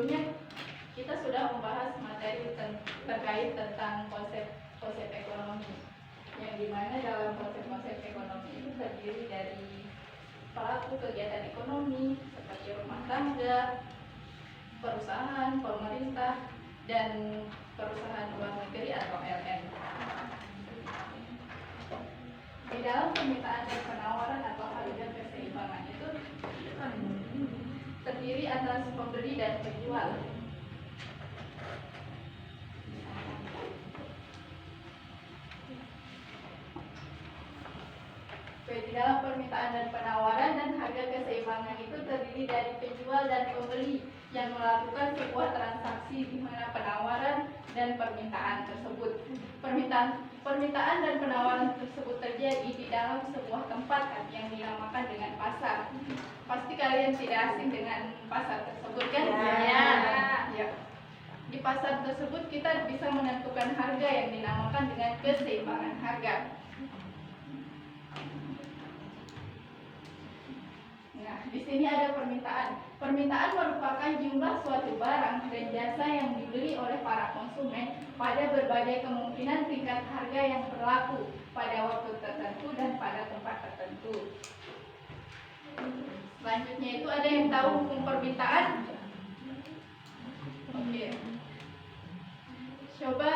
sebelumnya kita sudah membahas materi terkait tentang konsep ekonomi, yang dimana dalam konsep ekonomi itu terdiri dari pelaku kegiatan ekonomi seperti rumah tangga, perusahaan, pemerintah, dan perusahaan luar negeri atau LN. Di dalam permintaan dan penawaran atau harga keseimbangan itu terdiri atas pembeli dan penjual. Di dalam permintaan dan penawaran dan harga keseimbangan itu terdiri dari penjual dan pembeli yang melakukan sebuah transaksi di mana penawaran dan permintaan tersebut. Permintaan dan penawaran tersebut terjadi di dalam sebuah tempat yang dinamakan dengan pasar. Pasti kalian tidak asing dengan pasar tersebut kan? Ya. Di pasar tersebut kita bisa menentukan harga yang dinamakan dengan keseimbangan harga. Nah, di sini ada permintaan. Permintaan merupakan jumlah suatu barang dan jasa yang dibeli oleh para konsumen pada berbagai kemungkinan tingkat harga yang berlaku pada waktu tertentu dan pada tempat tertentu. Selanjutnya itu ada yang tahu hukum permintaan? Oke. Coba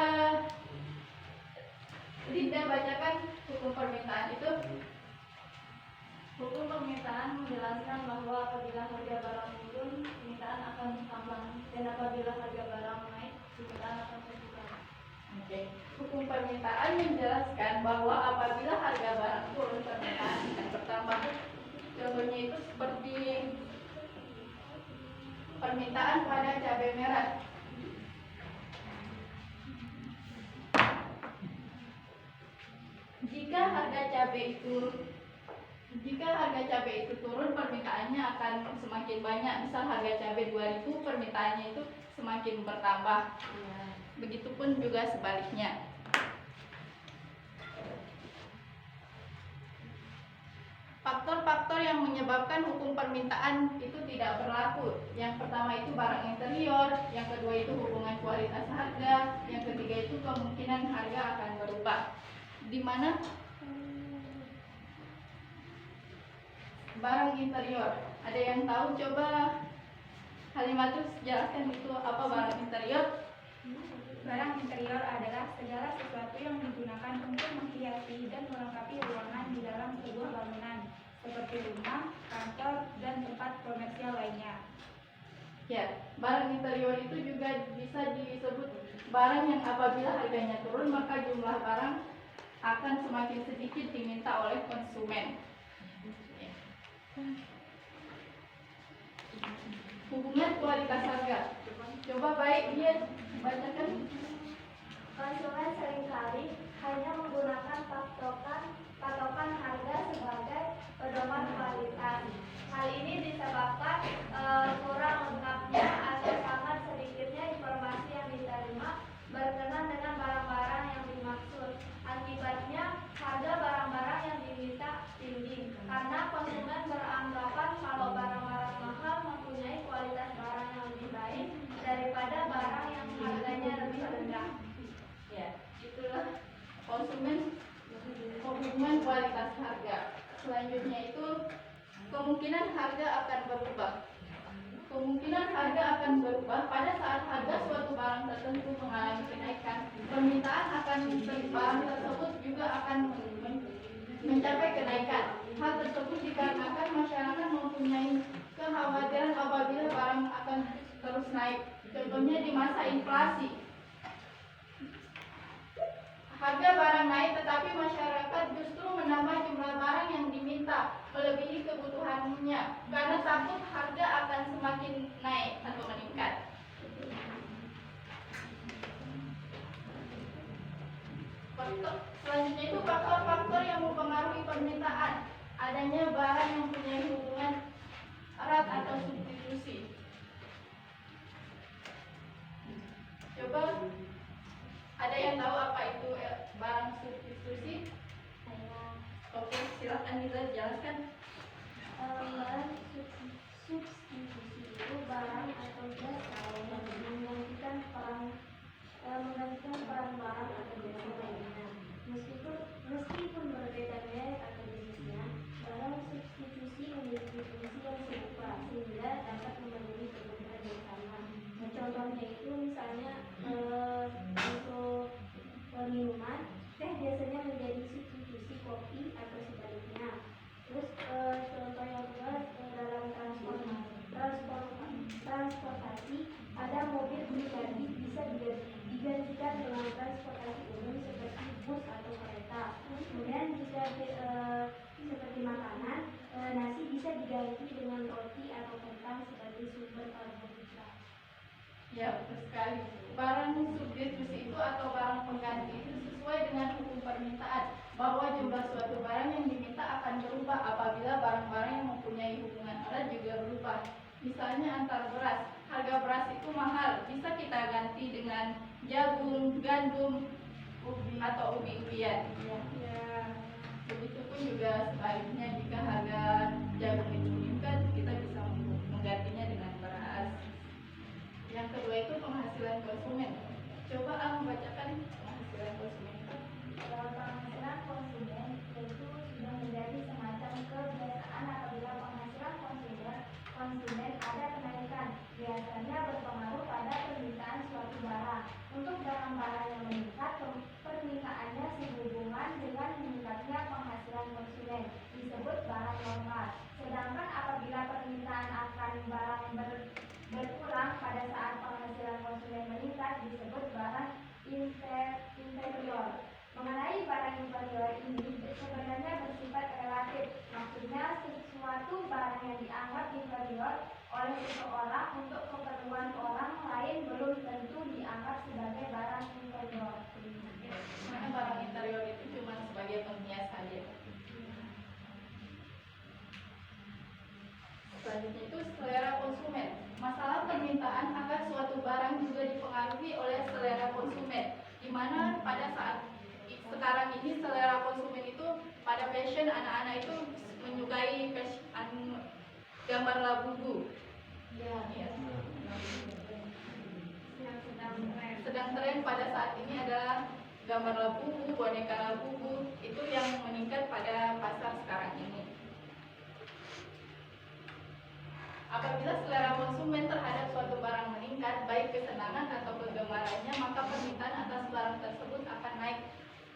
Dinda bacakan hukum permintaan itu. Hukum permintaan menjelaskan bahwa apabila harga barang turun, permintaan akan bertambah, dan apabila harga barang naik, permintaan akan berkurang. Oke. Hukum permintaan menjelaskan bahwa apabila harga barang turun, permintaan akan bertambah. Contohnya itu seperti permintaan pada cabai merah. Jika harga cabai itu turun, permintaannya akan semakin banyak. Misal harga cabai 2.000, permintaannya itu semakin bertambah. Begitupun juga sebaliknya. Faktor-faktor yang menyebabkan hukum permintaan itu tidak berlaku. Yang pertama itu barang interior, yang kedua itu hubungan kualitas harga, yang ketiga itu kemungkinan harga akan berubah. Di mana barang interior, ada yang tahu? Coba Halimatus jelaskan itu apa barang interior? Barang interior adalah segala sesuatu yang digunakan untuk menghiasi dan melengkapi ruangan di dalam sebuah bangunan, seperti rumah, kantor, dan tempat komersial lainnya. Ya, barang interior itu juga bisa disebut barang yang apabila harganya turun, maka jumlah barang akan semakin sedikit diminta oleh konsumen. Hubungan kualitas harga. Coba baik dia bacakan. Konsumen seringkali hanya menggunakan patokan harga sebagai pedoman kualitas. Hal ini disebabkan kurang lengkapnya atau sangat sedikitnya informasi yang diterima berkenaan dengan barang-barang yang dimaksud. Akibatnya, harga barang-barang yang diminta tinggi karena konsumen beranggapan kalau barang-barang mahal mempunyai kualitas barang yang lebih baik daripada barang yang harganya lebih rendah. Ya, itulah hubungan kualitas harga. Selanjutnya itu kemungkinan harga akan berubah. Kemungkinan harga akan berubah pada saat harga suatu barang tertentu mengalami kenaikan. Permintaan akan barang tersebut juga akan mencapai kenaikan. Hal tersebut dikarenakan masyarakat mempunyai kekhawatiran apabila barang akan terus naik. Contohnya di masa inflasi. Harga barang naik tetapi masyarakat justru menambah jumlah barang yang diminta melebihi kebutuhannya karena takut harga akan semakin naik atau meningkat. Selanjutnya itu faktor-faktor yang mempengaruhi permintaan. Adanya barang yang punya hubungan erat atau substitusi. Coba ada yang tahu apa itu barang substitusi? Oke, silakan kita jelaskan. Barang substitusi itu barang atau jasa misalnya untuk minuman, teh biasanya menjadi substitusi kopi atau sebaliknya. Terus contoh yang kedua dalam transportasi ada mobil pribadi bisa digantikan dengan transportasi umum seperti bus atau kereta. Kemudian jika seperti makanan, nasi bisa diganti dengan roti atau kentang sebagai sumber karbohidrat. Ya, betul sekali. Barang substitusi itu atau barang pengganti itu sesuai dengan hukum permintaan bahwa jumlah suatu barang yang diminta akan berubah apabila barang-barang yang mempunyai hubungan erat juga berubah. Misalnya antar beras, harga beras itu mahal, bisa kita ganti dengan jagung, gandum, atau ubi-ubian. Ya. Begitupun juga sebaliknya, jika harga jagung itu meningkat, kita bisa menggantinya dengan beras. Yang kedua itu penghasilan konsumen. Coba membacakan penghasilan konsumen itu. Penghasilan konsumen itu sudah menjadi semacam kebiasaan apabila penghasilan konsumen ada kenaikan, biasanya berpengaruh pada permintaan suatu barang. Untuk barang-barang yang meningkat, permintaannya sehubungan dengan meningkatnya penghasilan konsumen, disebut barang normal. Sedangkan apabila permintaan akan barang berkurang pada saat penghasilan konsumen meningkat, disebut barang inferior. Mengenai barang inferior ini sebenarnya bersifat relatif, maksudnya sesuatu barang yang dianggap inferior oleh seseorang untuk keperluan orang lain belum tentu dianggap sebagai barang inferior. Karena barang interior itu cuma sebagai penghias saja. Selanjutnya itu selera konsumen. Masalah permintaan akan suatu barang juga dipengaruhi oleh selera konsumen, di mana pada saat sekarang ini selera konsumen itu pada fashion anak-anak itu menyukai gambar labubu. Ya. Sedang tren pada saat ini adalah gambar labubu, boneka labubu, itu yang meningkat pada pasar sekarang ini. Apabila selera konsumen terhadap suatu barang meningkat, baik kesenangan atau kegemarannya, maka permintaan atas barang tersebut akan naik.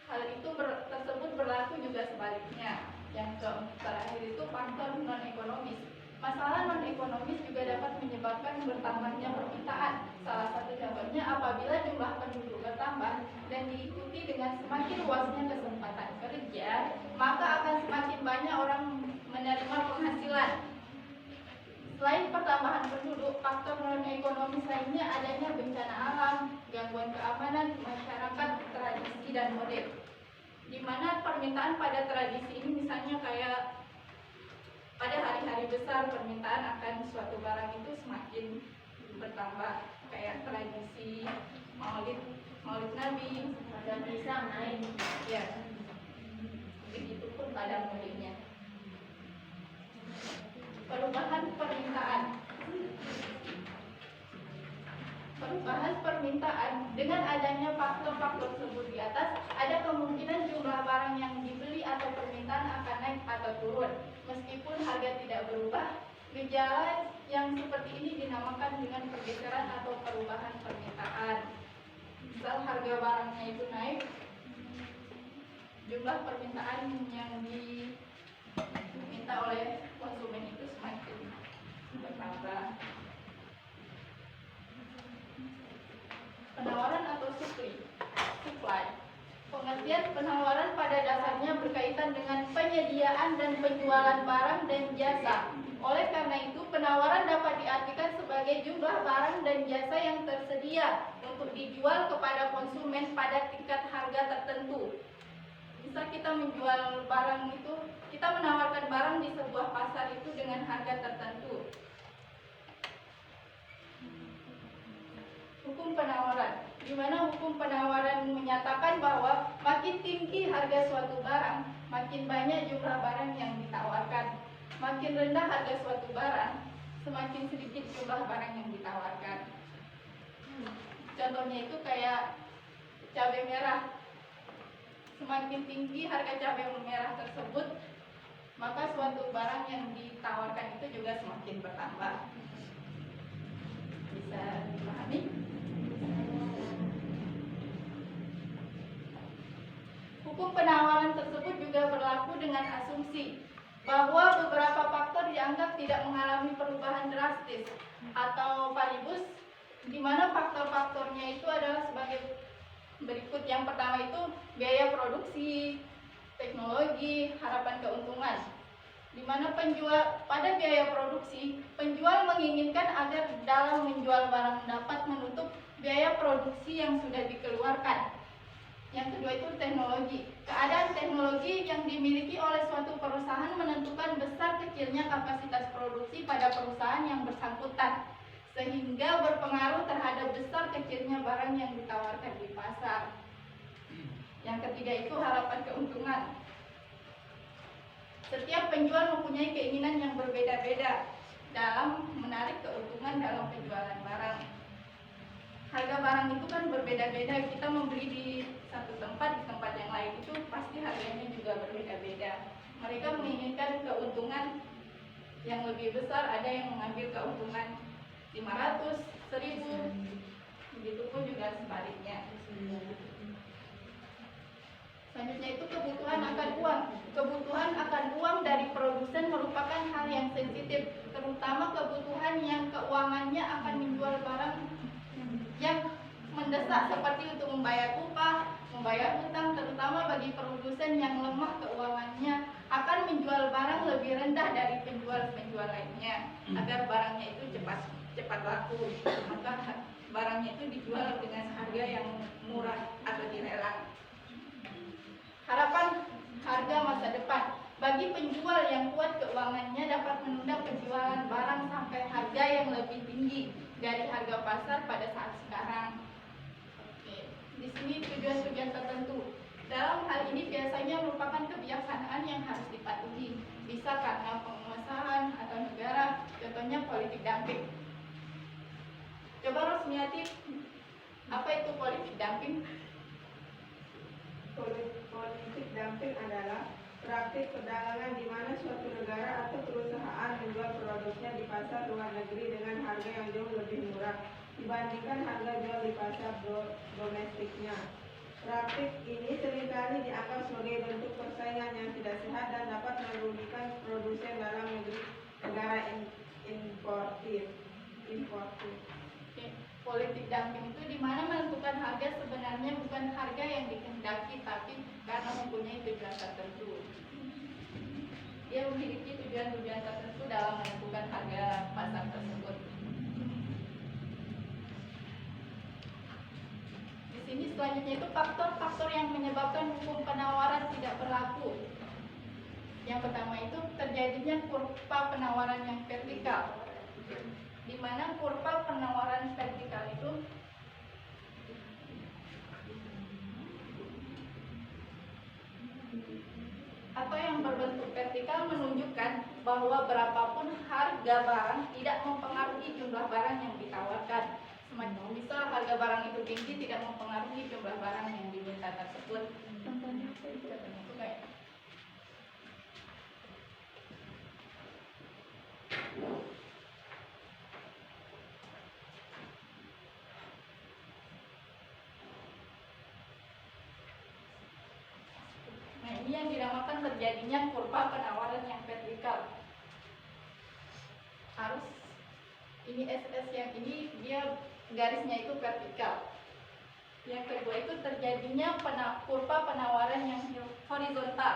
Hal itu tersebut berlaku juga sebaliknya. Yang terakhir itu faktor non-ekonomis. Masalah non-ekonomis juga dapat menyebabkan bertambahnya permintaan. Salah satu contohnya apabila jumlah penduduk bertambah dan diikuti dengan semakin luasnya kesempatan kerja, maka akan semakin banyak orang menerima penghasilan. Selain pertambahan penduduk, faktor non-ekonomis lainnya adanya bencana alam, gangguan keamanan, masyarakat, tradisi, dan model. Di mana permintaan pada tradisi ini misalnya kayak pada hari-hari besar permintaan akan suatu barang itu semakin bertambah, kayak tradisi Maulid Nabi dan bisa naik. Ya. Begitupun pada modelnya. Perubahan permintaan dengan adanya faktor-faktor tersebut di atas, ada kemungkinan jumlah barang yang dibeli atau permintaan akan naik atau turun. Meskipun harga tidak berubah, gejala yang seperti ini dinamakan dengan pergeseran atau perubahan permintaan. Misal harga barangnya itu naik, jumlah permintaan yang diminta oleh konsumen itu semakin bertambah. Penawaran atau supply. Pengertian penawaran pada dasarnya berkaitan dengan penyediaan dan penjualan barang dan jasa. Oleh karena itu, penawaran dapat diartikan sebagai jumlah barang dan jasa yang tersedia untuk dijual kepada konsumen pada tingkat harga tertentu. Bisa kita menjual barang itu, kita menawarkan barang di sebuah pasar itu dengan harga tertentu. Hukum penawaran, di mana hukum penawaran menyatakan bahwa makin tinggi harga suatu barang, makin banyak jumlah barang yang ditawarkan. Makin rendah harga suatu barang, semakin sedikit jumlah barang yang ditawarkan. Contohnya itu kayak cabai merah. Semakin tinggi harga cabai merah tersebut, maka suatu barang yang ditawarkan itu juga semakin bertambah. Bisa dipahami? dengan asumsi bahwa beberapa faktor dianggap tidak mengalami perubahan drastis atau paribus, di mana faktor-faktornya itu adalah sebagai berikut. Yang pertama itu biaya produksi, teknologi, harapan keuntungan. Di mana pada biaya produksi, penjual menginginkan agar dalam menjual barang dapat menutup biaya produksi yang sudah dikeluarkan. Yang kedua itu teknologi. Keadaan teknologi yang dimiliki oleh suatu perusahaan menentukan besar kecilnya kapasitas produksi pada perusahaan yang bersangkutan, sehingga berpengaruh terhadap besar kecilnya barang yang ditawarkan di pasar. Yang ketiga itu harapan keuntungan. Setiap penjual mempunyai keinginan yang berbeda-beda dalam menarik keuntungan dalam penjualan barang. Harga barang itu kan berbeda-beda, kita membeli di satu tempat, di tempat yang lain itu pasti harganya juga berbeda-beda. Mereka menginginkan keuntungan yang lebih besar, ada yang mengambil keuntungan 500, 1000, begitupun juga sebaliknya. Selanjutnya itu kebutuhan akan uang. Kebutuhan akan uang dari produsen merupakan hal yang sensitif, terutama kebutuhan yang keuangannya akan menjual barang yang mendesak seperti untuk membayar upah, membayar hutang, terutama bagi produsen yang lemah keuangannya akan menjual barang lebih rendah dari penjual-penjual lainnya agar barangnya itu cepat laku. Maka barangnya itu dijual dengan harga yang murah atau dilelang. Harapan harga masa depan. Bagi penjual yang kuat keuangannya dapat menunda penjualan barang sampai harga yang lebih tinggi dari harga pasar pada saat sekarang. Oke. Di sini tujuan-tujuan tertentu. Dalam hal ini biasanya merupakan kebijaksanaan yang harus dipatuhi. Bisa karena penguasaan atau negara, contohnya politik dumping. Coba Rosmiati, apa itu politik dumping? Politik dumping adalah praktik perdagangan di mana suatu negara atau perusahaan menjual produknya di pasar luar negeri dengan harga yang jauh lebih murah dibandingkan harga jual di pasar domestiknya. Praktik ini seringkali dianggap sebagai bentuk persaingan yang tidak sehat dan dapat merugikan produsen dalam negeri negara importir. Politik dumping itu di mana menentukan harga sebenarnya bukan harga yang dikehendaki, tapi karena mempunyai tujuan tertentu. Dia memiliki tujuan-tujuan tertentu dalam menentukan harga pasar tersebut. Di sini selanjutnya itu faktor-faktor yang menyebabkan hukum penawaran tidak berlaku. Yang pertama itu terjadinya kurva penawaran yang vertikal, di mana kurva penawaran vertikal itu atau yang berbentuk vertikal menunjukkan bahwa berapapun harga barang tidak mempengaruhi jumlah barang yang ditawarkan. Semacam misal harga barang itu tinggi tidak mempengaruhi jumlah barang yang diminta tersebut. Contohnya apa itu? Itu kayak ini yang dinamakan terjadinya kurva penawaran yang vertikal. Harus ini SS yang ini dia garisnya itu vertikal. Yang kedua itu terjadinya kurva penawaran yang horizontal.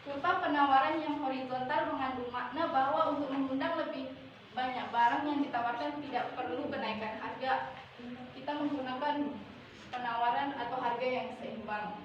Kurva penawaran yang horizontal mengandung makna bahwa untuk mengundang lebih banyak barang yang ditawarkan tidak perlu kenaikan harga. Kita menggunakan penawaran atau harga yang seimbang.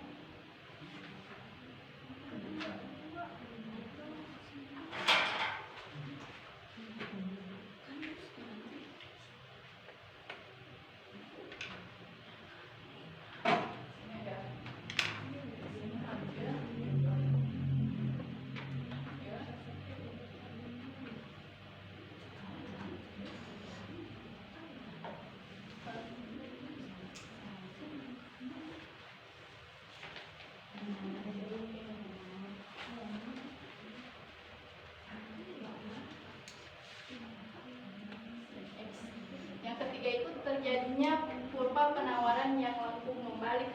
Yang ketiga itu terjadinya kurva penawaran yang lengkung membalik.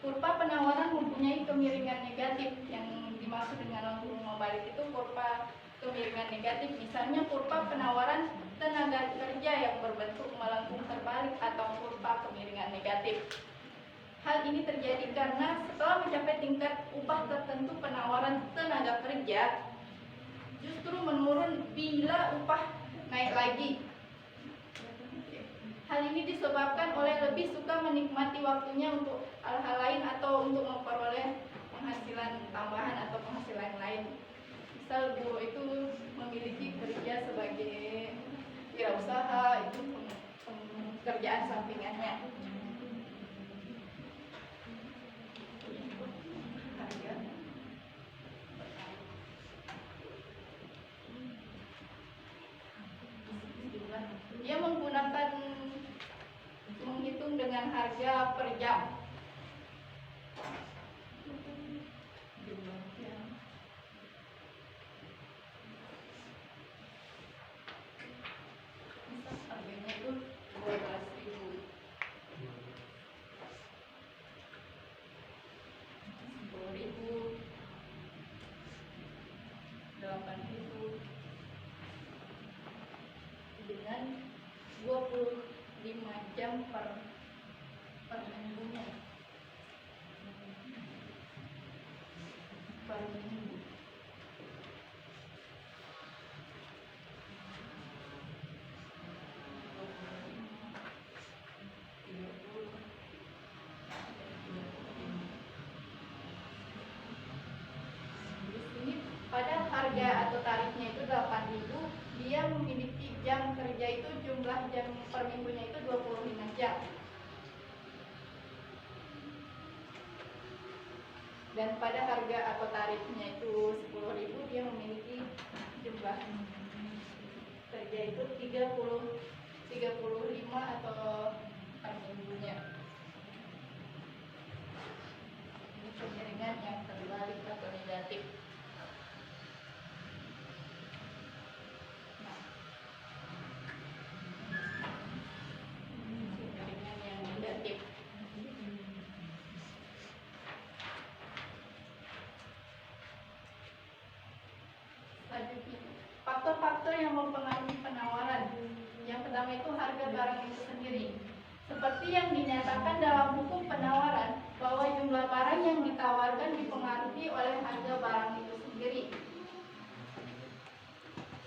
Kurva penawaran mempunyai kemiringan negatif. Yang dimaksud dengan lengkung membalik itu kurva kemiringan negatif. Misalnya kurva penawaran tenaga kerja yang berbentuk melengkung terbalik atau kurva kemiringan negatif. Hal ini terjadi karena setelah mencapai tingkat upah tertentu penawaran tenaga kerja justru menurun bila upah naik lagi. Hal ini disebabkan oleh lebih suka menikmati waktunya untuk hal-hal lain atau untuk memperoleh penghasilan tambahan atau penghasilan lain. Misal guru itu memiliki kerja sebagai wirausaha, itu pekerjaan sampingannya. Dia menghitung dengan harga per jam. Harganya itu 12.000, 10.000, 8.000 dengan 25 jam per minggunya. Per minggu. Pada harga atau tarifnya itu 8.000, dia memiliki jam kerja itu jumlah jam per minggunya itu 25 jam. Dan pada harga atau tarifnya itu 10.000, dia memiliki jumlah kerja itu 35 atau per minggunya. Ini kemiringan yang terbalik atau negatif. Faktor-faktor yang mempengaruhi penawaran. Yang pertama itu harga barang itu sendiri. Seperti yang dinyatakan dalam hukum penawaran, bahwa jumlah barang yang ditawarkan dipengaruhi oleh harga barang itu sendiri.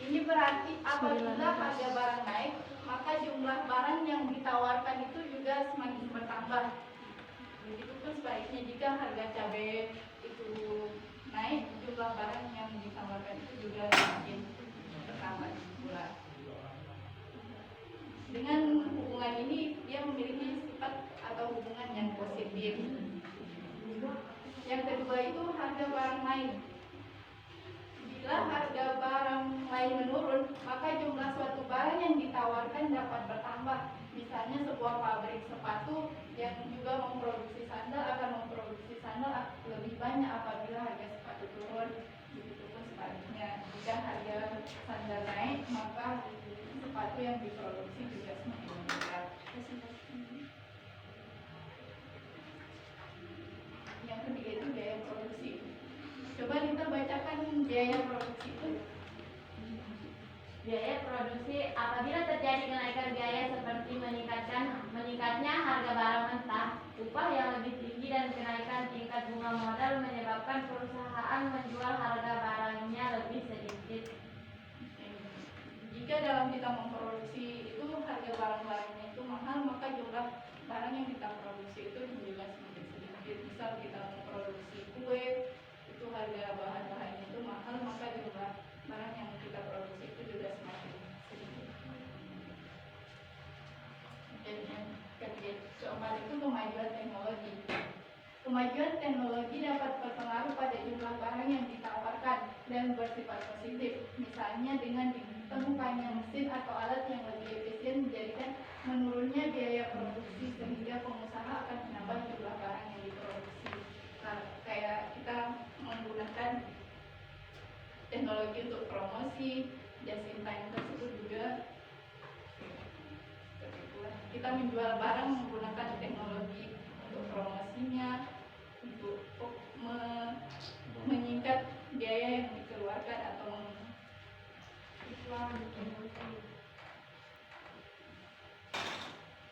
Ini berarti apabila harga barang naik, maka jumlah barang yang ditawarkan itu juga semakin bertambah. Begitupun sebaliknya, jika harga cabai itu naik, jumlah barang yang ditawarkan itu juga semakin bertambah pula. Dengan hubungan ini, dia memiliki sifat atau hubungan yang positif. Yang kedua itu harga barang lain. Bila harga barang lain menurun, maka jumlah suatu barang yang ditawarkan dapat bertambah. Misalnya sebuah pabrik sepatu yang juga memproduksi sandal akan memproduksi sandal lebih banyak apabila harga sepatu turun. Begitupun sebaliknya, jika harga sandal naik, maka sepatu yang diproduksi juga semakin meningkat. Yang ketiga itu biaya produksi. Coba kita bacakan biaya produksi itu. Biaya produksi apabila terjadi kenaikan biaya seperti meningkatnya harga barang mentah, upah yang lebih tinggi dan kenaikan tingkat bunga modal menyebabkan perusahaan menjual harga barangnya lebih sedikit. Jika dalam kita memproduksi itu harga barang-barangnya itu mahal, maka jumlah barang yang kita produksi itu juga semakin sedikit. Misal kita memproduksi kue, itu harga bahan-bahannya itu mahal, maka jumlah barang yang kita produksi itu juga semakin sedikit. Dan yang keempat itu kemajuan teknologi. Kemajuan teknologi dapat berpengaruh pada jumlah barang yang ditawarkan dan bersifat positif. Misalnya dengan ditemukannya mesin atau alat yang lebih efisien menjadikan menurunnya biaya produksi sehingga pengusaha akan menambah jumlah barang yang diproduksi. Nah, kayak kita menggunakan teknologi untuk promosi, just in time tersebut juga kita menjual barang menggunakan teknologi untuk promosinya, untuk menyingkat biaya yang dikeluarkan atau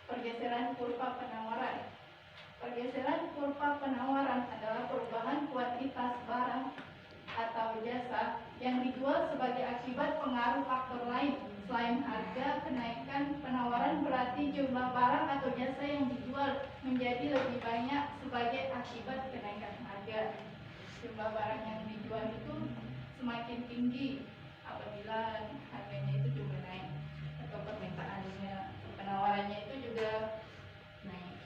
pergeseran kurva penawaran. Pergeseran kurva penawaran adalah perubahan kuantitas barang atau jasa yang dijual sebagai akibat pengaruh faktor lain selain harga. Kenaikan penawaran berarti jumlah barang atau jasa yang dijual menjadi lebih banyak sebagai akibat kenaikan harga. Jumlah barang yang dijual itu semakin tinggi apabila harganya itu juga naik atau permintaannya, penawarannya itu juga naik.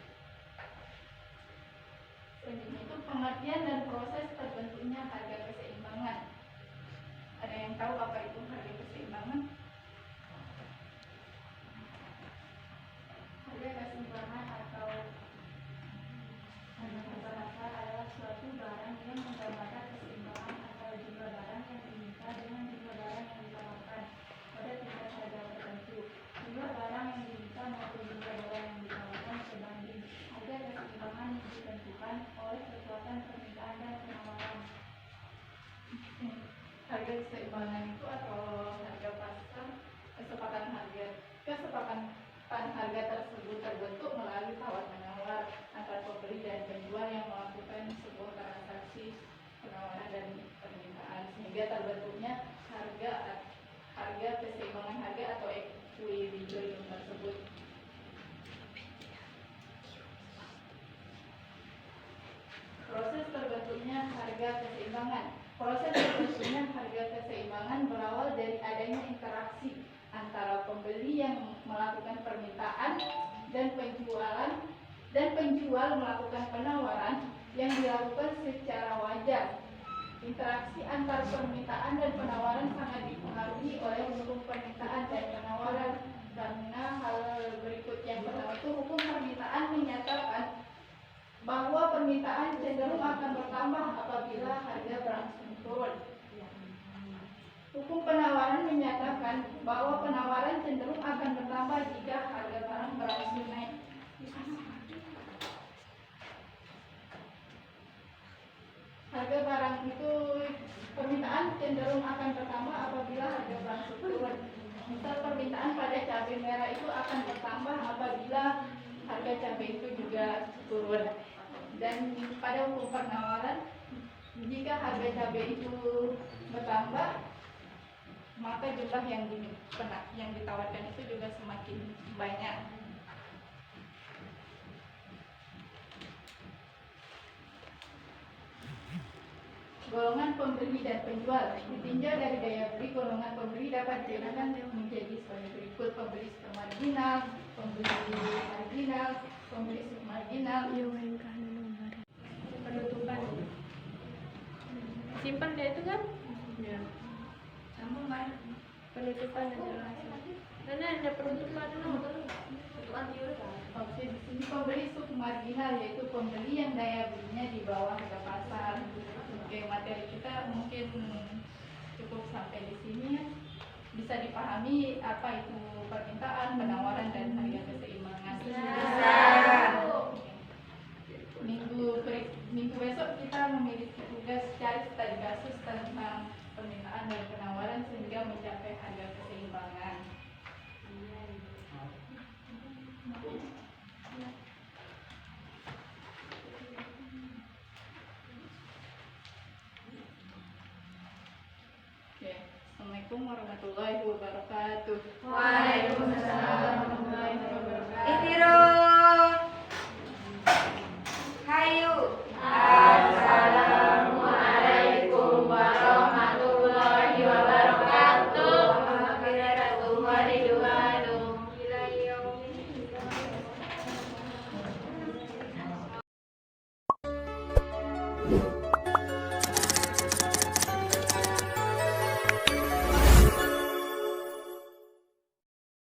Selanjutnya itu pengertian dan proses terbentuknya harga keseimbangan. Ada yang tahu apa itu harga keseimbangan? Harga keseimbangan atau harga pasar adalah suatu barang yang menggambarkan keseimbangan antara jumlah barang yang diminta dengan jumlah barang yang ditawarkan pada tingkat harga tertentu. Jumlah barang yang diminta maupun jumlah barang yang ditawarkan sebanding. Harga keseimbangan ditentukan oleh kekuatan permintaan dan penawaran. Harga keseimbangan itu atau harga pasar, kesepakatan harga tersebut terbentuk melalui tawar menawar antara pembeli dan penjual yang melakukan sebuah transaksi penawaran dan permintaan sehingga terbentuknya harga keseimbangan harga atau equilibrium tersebut. Proses terbentuknya harga keseimbangan. Proses terbentuknya harga keseimbangan berawal dari adanya interaksi antara pembeli yang melakukan permintaan dan penjual melakukan penawaran yang dilakukan secara wajar. Interaksi antar permintaan dan penawaran sangat dipengaruhi oleh hukum permintaan dan penawaran karena hal berikut. Yang pertama itu hukum permintaan menyatakan bahwa permintaan cenderung akan bertambah apabila harga berangsur turun. Hukum penawaran menyatakan bahwa penawaran cenderung akan bertambah jika harga barang berangsur naik. Harga barang itu permintaan cenderung akan bertambah apabila harga berangsur turun. Misal permintaan pada cabai merah itu akan bertambah apabila harga cabai itu juga turun. Dan pada hukum penawaran, jika harga cabai itu bertambah, maka jumlah yang ditawarkan itu juga semakin banyak. Golongan pembeli dan penjual. Ditinjau dari daya beli, golongan pembeli dapat dijelaskan menjadi sebagai berikut: pembeli supermarginal, pembeli marginal, pembeli submarginal. Penutupan. Simpan dia itu kan? Ya. Sambung kan? Penutupan adalah ada penutupan dulu. Oke, di sini pembeli submarginal yaitu pembeli yang daya belinya di bawah harga pasar. Oke, materi kita mungkin cukup sampai di sini ya. Bisa dipahami apa itu permintaan, penawaran, dan harga keseimbangan. Minggu besok kita memiliki tugas cari studi kasus tentang permintaan dan penawaran sehingga mencapai harga keseimbangan. Oke, Assalamualaikum warahmatullahi wabarakatuh. Waalaikumsalam warahmatullahi wabarakatuh. Itirun. Hayu. Assalamualaikum warahmatullahi wabarakatuh. Wabarakatuh. Wabarakatuh.